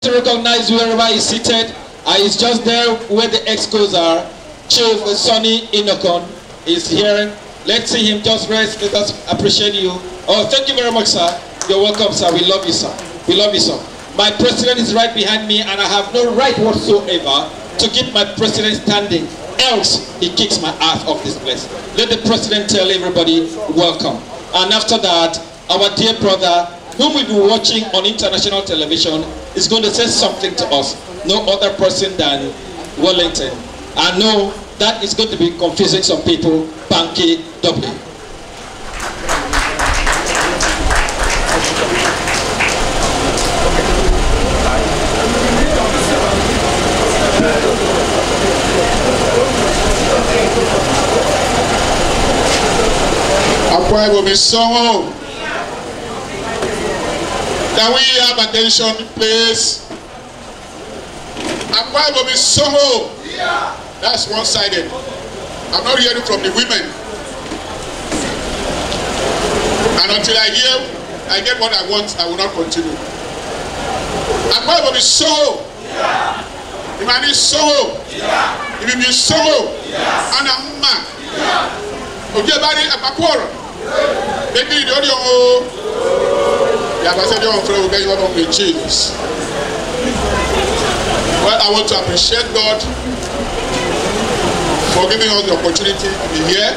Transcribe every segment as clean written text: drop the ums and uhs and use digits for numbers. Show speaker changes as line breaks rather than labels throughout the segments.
To recognize wherever he's seated. He's just there where the excos are. Chief Sonny Inokon is here. Let's see him just rest. Let us appreciate you. Oh, thank you very much, sir. You're welcome, sir. We love you, sir. We love you, sir. My president is right behind me, and I have no right whatsoever to keep my president standing. Else, he kicks my ass off this place. Let the president tell everybody, welcome. And after that, our dear brother, whom we've been watching on international television, is going to say something to us. No other person than Wellington. I know that is going to be confusing some people. Banky W.
Akwa Ibom State. Can we have attention, please? Akwa Ibom State. That's one-sided. I'm not hearing from the women. And until I get what I want, I will not continue. Akwa Ibom State. The man is so. If you be so, and a man. Okay, buddy, a bakwara. Maybe the audio. Yeah, but I said, you're going to be Jesus. Well, I want to appreciate God for giving us the opportunity to be here.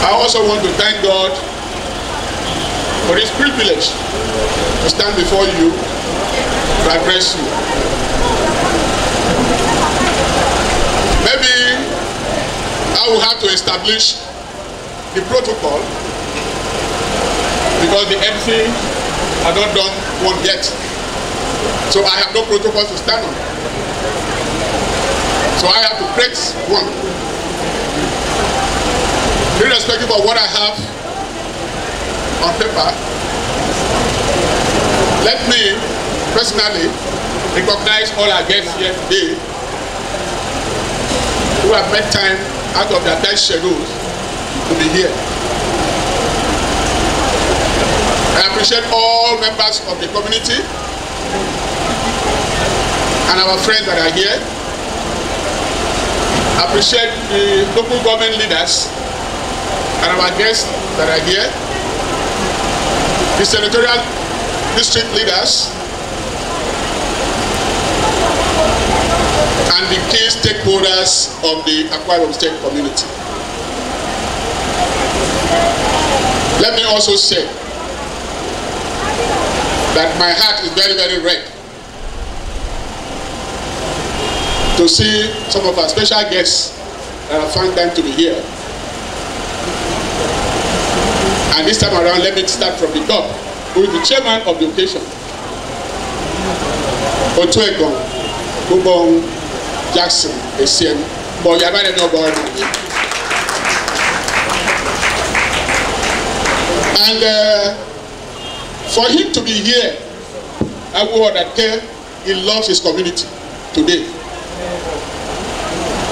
I also want to thank God for this privilege to stand before you to address you. Maybe I will have to establish the protocol, because the MC has not done one yet. So I have no protocol to stand on. So I have to create one. Irrespective of what I have on paper, let me personally recognize all our guests here today who have made time out of their tight schedules to be here. I appreciate all members of the community and our friends that are here. I appreciate the local government leaders and our guests that are here, the senatorial district leaders, and the key stakeholders of the Akwa Ibom State Community. Let me also say that my heart is very, very red to see some of our special guests that have found time to be here. And this time around, let me start from the top, who is the chairman of the occasion, Otuekon Bubong Jackson Essien. Boy, you haven't know about it. And for him to be here, I would that he loves his community today.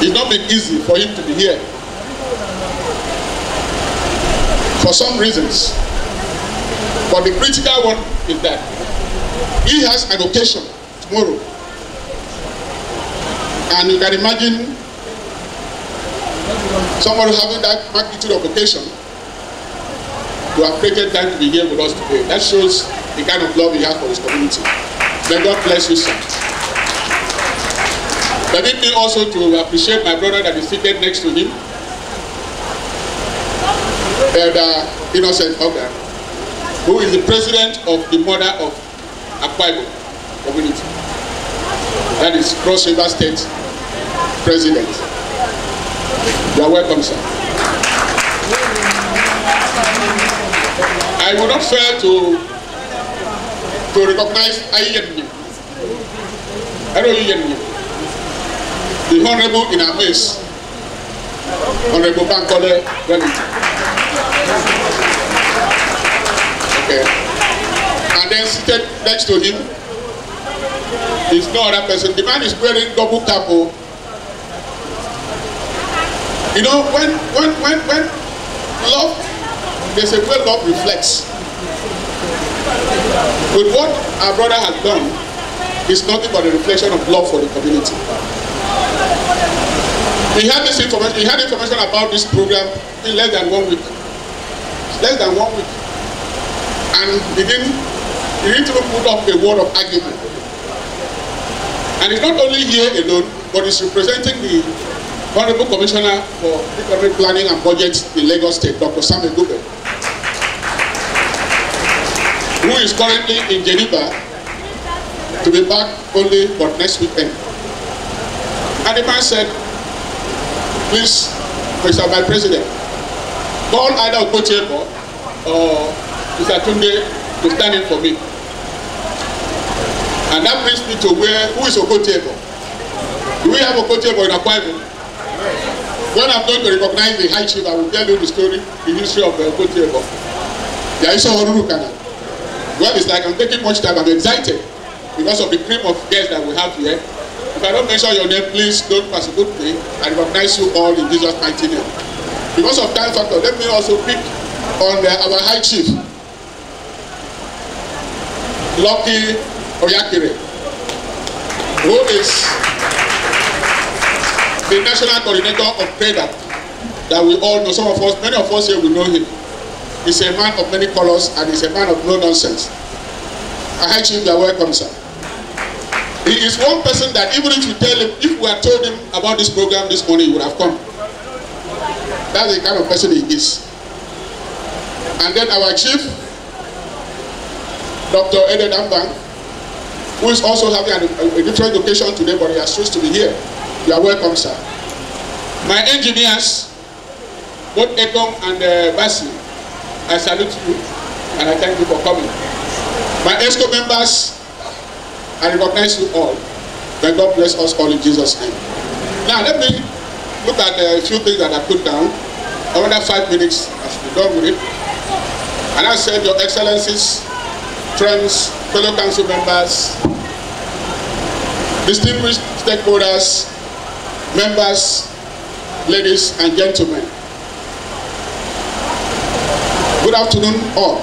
It's not been easy for him to be here for some reasons. But the critical one is that he has an occasion tomorrow. And you can imagine somebody having that magnitude of occasion to have created time to be here with us today. That shows the kind of love he has for his community. May God bless you, sir. Permit me also to appreciate my brother that is seated next to him, Elder Innocent Oga, who is the president of the mother of Akwa Ibom Community. That is Cross River State President. You are welcome, sir. I will not fail to recognize the Honorable in our midst, Honorable Bankole Wellington. Okay. And then seated next to him is no other person. The man is wearing double capo. You know, when love, there's a way love reflects. With what our brother has done is nothing but a reflection of love for the community. He had this information. He had information about this program in less than 1 week. Less than 1 week, and he didn't even put up a word of argument. And it's not only here alone, but it's representing the Honorable Commissioner for Economic Planning and Budget in Lagos State, Dr. Samuel Gube, who is currently in Geneva to be back only but next weekend. And the man said, please, Mr. Vice President, call either Okochebo or Mr. Tunde to stand in for me. And that brings me to who is Okochebo? Do we have Okochebo in Akwa Ibom? When I'm going to recognize the High Chief, I will tell you the story, the history of Okochebo. Well, it's like I'm taking much time. I'm excited because of the cream of guests that we have here. If I don't mention your name, please don't persecute me. I recognize you all in Jesus' mighty name. Because of time factor, let me also pick on our High Chief, Lucky Oyakire, who is the National Coordinator of Trader that we all know. Some of us, many of us here, we know him. He's a man of many colors and he's a man of no nonsense. High Chief, you are welcome, sir. He is one person that even if you tell him, if we had told him about this program this morning, he would have come. That's the kind of person he is. And then our chief, Dr. Ede Dambang, who is also having a different location today, but he has chosen to be here. You are welcome, sir. My engineers, both Ekong and Basi, I salute you and I thank you for coming. My AKISCOM members, I recognize you all. May God bless us all in Jesus' name. Now let me look at a few things that I put down. Another 5 minutes, I should be done with it. And I said, Your Excellencies, friends, fellow council members, distinguished stakeholders, members, ladies and gentlemen. Good afternoon all.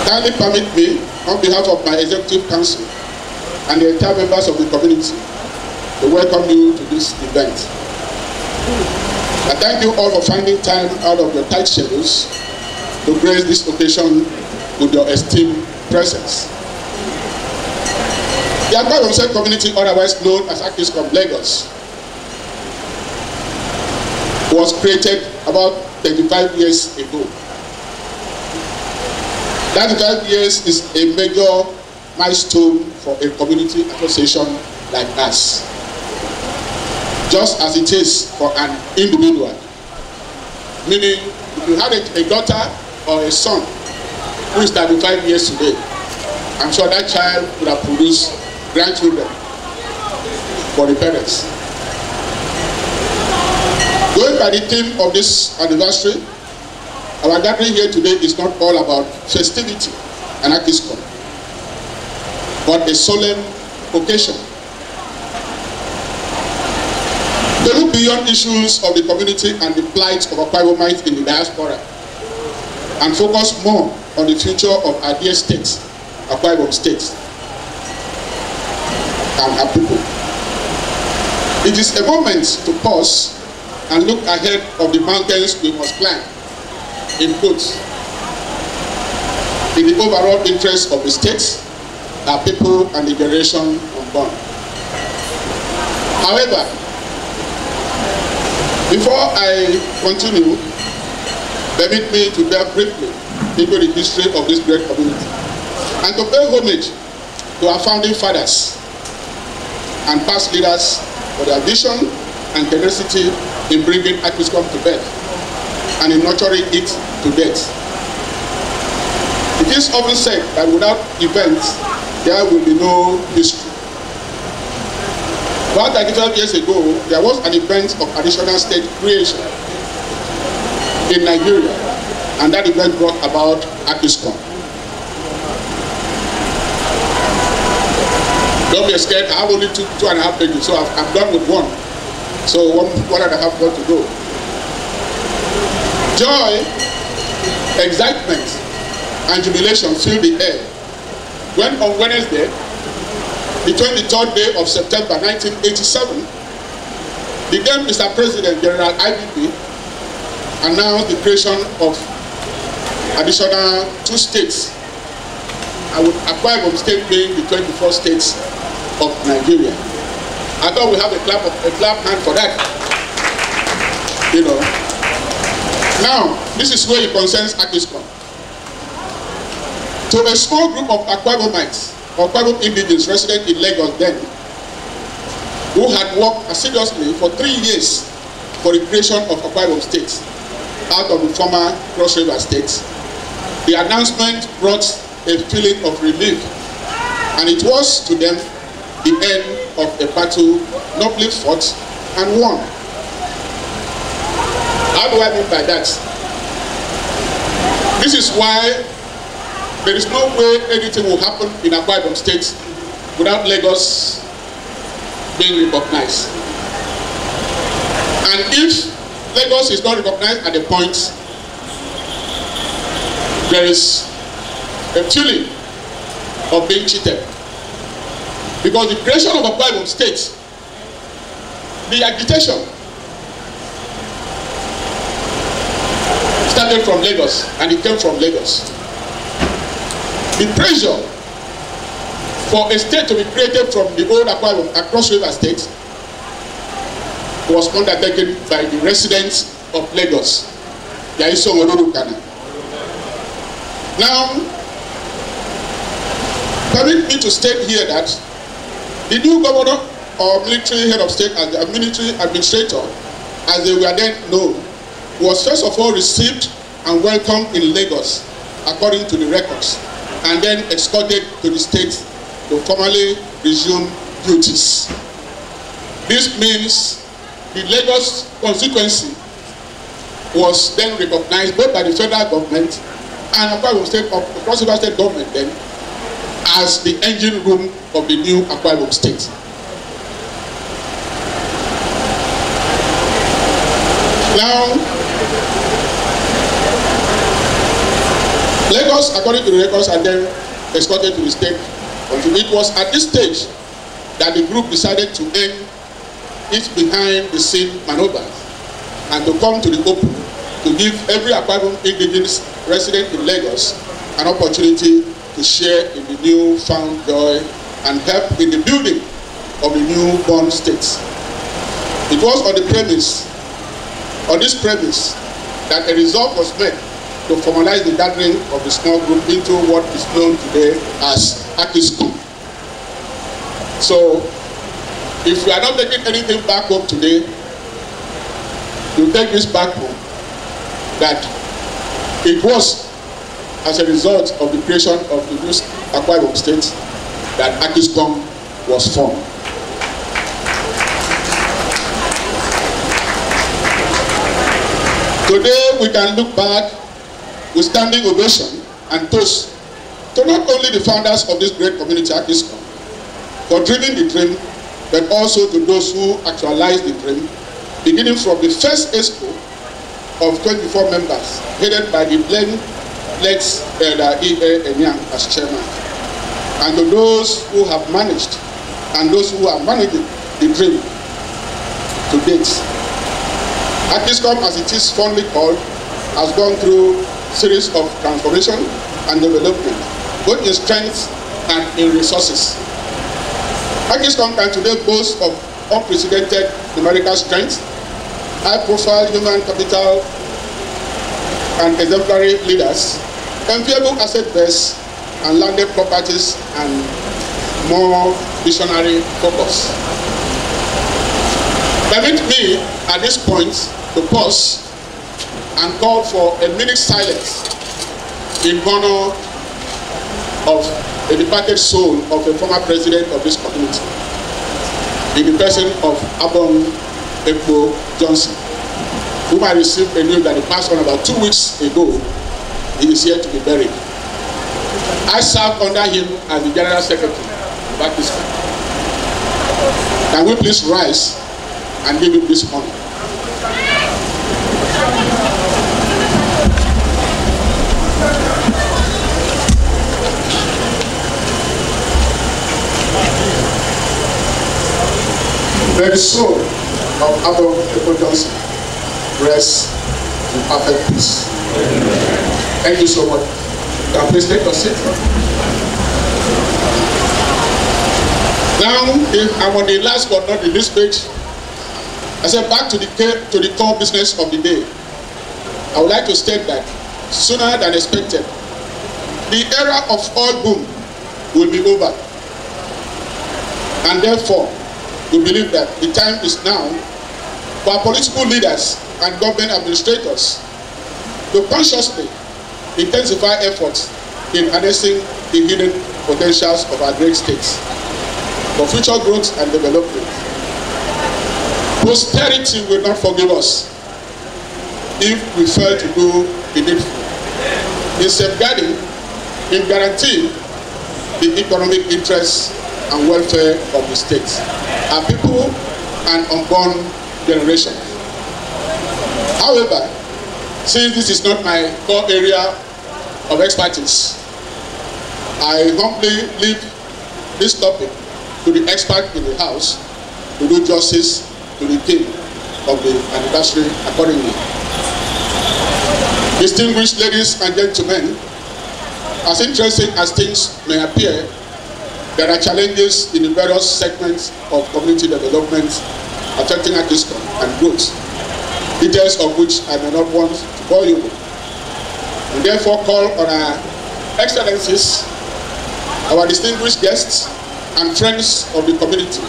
Kindly permit me, on behalf of my Executive Council and the entire members of the community, to welcome you to this event. I thank you all for finding time out of your tight schedules to grace this occasion with your esteemed presence. The Akwa Ibom State Community, otherwise known as AKISCOM Lagos, was created about 35 years ago. 35 years is a major milestone for a community association like us, just as it is for an individual. Meaning, if you had a daughter or a son who is 35 years today, I'm sure that child would have produced grandchildren for the parents. Going by the theme of this anniversary, our gathering here today is not all about festivity and AKISCOM, but a solemn occasion to look beyond issues of the community and the plight of Akwa Ibomites in the diaspora and focus more on the future of our dear state, Akwa Ibom State, and our people. It is a moment to pause and look ahead of the mountains we must climb, in quotes, in the overall interest of the state, our people, and the generation unborn. However, before I continue, permit me to delve briefly into the history of this great community and to pay homage to our founding fathers and past leaders for their vision and tenacity in bringing AKISCOM to birth and in nurturing it to death. It is often said that without events, there will be no history. About 35 years ago, there was an event of additional state creation in Nigeria, and that event brought about AKISCOM. Don't be scared, I have only two and a half pages, so I'm done with one. So one and a half more to go. Joy, excitement, and jubilation filled the air when on Wednesday, the 23rd day of September 1987, the then Mr. President General IBB announced the creation of additional 2 states, and with Akwa Ibom State being the 24 states of Nigeria. I thought we have a clap hand for that. You know. Now, this is where it concerns AKISCOM. To a small group of Akwa Ibomites, or Akwa Ibom indigenes resident in Lagos then, who had worked assiduously for 3 years for the creation of Akwa Ibom State out of the former Cross River State, the announcement brought a feeling of relief, and it was to them the end of a battle nobly fought and won. How do I mean by that? This is why there is no way anything will happen in Akwa Ibom State without Lagos being recognized. And if Lagos is not recognized at the point, there is a feeling of being cheated. Because the creation of Akwa Ibom State, the agitation started from Lagos, and it came from Lagos. The pressure for a state to be created from the old Akwa Ibom across River State was undertaken by the residents of Lagos. Now, permit me to state here that the new governor or military head of state and the military administrator, as they were then known, was first of all received and welcomed in Lagos according to the records, and then escorted to the state to formally resume duties. This means the Lagos constituency was then recognized both by the federal government and Akwa Ibom State, of the Cross River State government then, as the engine room of the new Akwa Ibom State. Now, Lagos, according to the records, and then escorted to the state. It was at this stage that the group decided to end its behind-the-scene maneuvers and to come to the open to give every Akwa Ibom indigenous resident in Lagos an opportunity to share in the new-found joy and help in the building of the newborn states. It was on this premise, that a resolve was made to formalize the gathering of the small group into what is known today as AKISCOM. So, if we are not taking anything back home today, you take this back home, that it was as a result of the creation of the new Akwa Ibom State that AKISCOM was formed. Today we can look back with standing ovation and toast to not only the founders of this great community AKISCOM for dreaming the dream, but also to those who actualized the dream, beginning from the first ESCO of 24 members, headed by the late Elder E.A. Enyang as chairman, and to those who have managed and those who are managing the dream to date. AKISCOM, as it is fondly called, has gone through a series of transformation and development, both in strength and in resources. AKISCOM can today boast of unprecedented numerical strength, high-profile human capital and exemplary leaders, enviable asset base and landed properties, and more visionary focus. Permit me at this point to pause and call for a minute's silence in honor of a departed soul of a former president of this community, in the person of Akwa Ibom Johnson, whom I received a news that he passed on about 2 weeks ago. He is here to be buried. I served under him as the General Secretary of AKISCOM. Can we please rise and give him this honor? May the soul of Akwa Ibom Johnson rest in perfect peace. Thank you so much. Please take a seat. Now, I'm on the last but not the least page. I said back to the core business of the day. I would like to state that sooner than expected, the era of oil boom will be over. And therefore, we believe that the time is now for our political leaders and government administrators to consciously intensify efforts in harnessing the hidden potentials of our great states for future growth and development. Posterity will not forgive us if we fail to do the needful in safeguarding, in guaranteeing the economic interests and welfare of the state, our people and unborn generation. However, since this is not my core area of expertise, I humbly leave this topic to the expert in the House to do justice to the theme of the anniversary accordingly. Distinguished ladies and gentlemen, as interesting as things may appear, there are challenges in the various segments of community development affecting AKISCOM and growth, details of which I may not want to bore you with. We therefore call on our excellencies, our distinguished guests, and friends of the community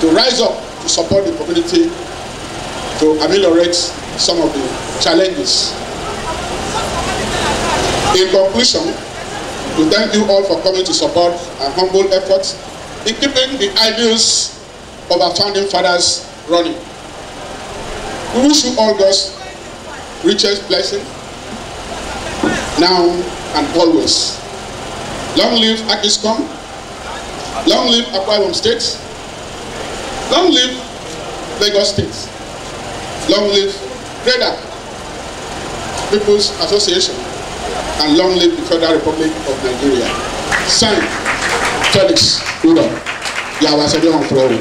to rise up to support the community to ameliorate some of the challenges. In conclusion, we thank you all for coming to support our humble efforts in keeping the ideals of our founding fathers running. We wish you all God's richest blessing, now and always. Long live AKISCOM, long live Akwa Ibom State, long live Lagos State, long live Greater People's Association, and long live the Federal Republic of Nigeria. Signed, Felix Udom. Yawasede on floor.